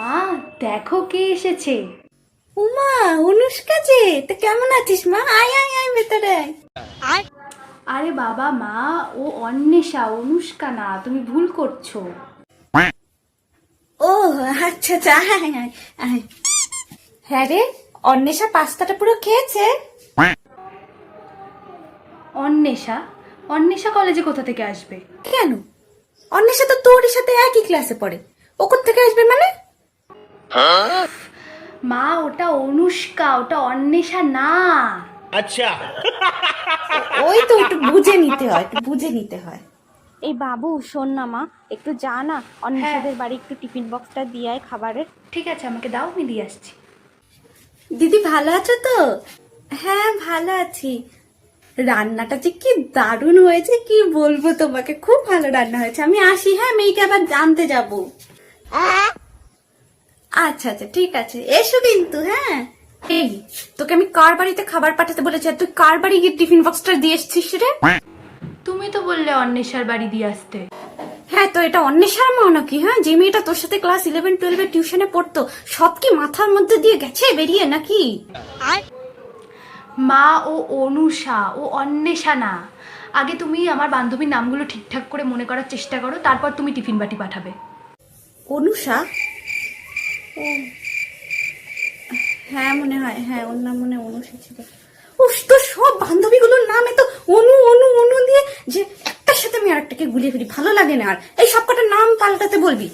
মা, দেখো কে এসেছে। উমা, অনুষ্কা যে, তা কেমন আছিস মা? আয় আয় আয় ভেতরে আয়। আরে বাবা মা, ও অন্বেষা, অনুষ্কা না, তুমি ভুল করছো। ও আচ্ছা আচ্ছা, আয় আয় আয়। হ্যাঁ রে, অন্বেষা পাস্তাটা পুরো খেয়েছে। অন্বেষা? অন্বেষা কলেজে কোথা থেকে আসবে? কেন? অন্বেষা তো তোর সাথে একই ক্লাসে পড়ে, ও কোত্থেকে আসবে মানে? মা, ওটা অনুষ্কা, ওটা অন্বেষা না। अच्छा। ওই তো একটু বুঝে নিতে হয়, একটু বুঝে নিতে হয়। এই বাবু শোন না মা, একটু যা না অন্বেষাদের বাড়ি একটু টিফিন বক্সটা দিয়ে আয় খাবারের। ঠিক আছে, আমাকে দাও, আমি দিয়ে আসছি। দিদি ভালো আছো তো? হ্যাঁ ভালো আছি। রান্নাটা যে কি দারুণ হয়েছে, কি বলবো তোমাকে, খুব ভালো রান্না হয়েছে। আমি আসি, হ্যাঁ মেয়েকে আবার জানতে যাব। আচ্ছা আচ্ছা ঠিক আছে, এসো কিন্তু। হ্যাঁ এই, তোকে আমি কার বাড়িতে খাবার পাঠাতে বলেছি, আর তুই কার বাড়ি গিয়ে টিফিন বক্সটা দিয়ে এসছিস রে? তুমি তো বললে অন্বেষার বাড়ি দিয়ে আসতে। হ্যাঁ তো এটা অন্বেষার মা নাকি? হ্যাঁ, যে মেয়েটা তোর সাথে ক্লাস 11-12 টিউশনে পড়তো, সব কি মাথার মধ্যে দিয়ে গেছে বেরিয়ে নাকি? মা, ও অনুষা, ও অন্বেষা না। আগে তুমি আমার বান্ধবীর নামগুলো ঠিকঠাক করে মনে করার চেষ্টা করো, তারপর তুমি টিফিন বাটি পাঠাবে। অনুষা? ও হ্যাঁ মনে হয়, হ্যাঁ ওর নাম মনে হয় অনুষা ছিল। উফ, তো সব বান্ধবীগুলোর নাম এত অনু অনু অনু দিয়ে, যে একটার সাথে আমি আরেকটাকে গুলিয়ে ফেলি, ভালো লাগে না। আর এই সব কটার নাম পাল্টাতে বলবি।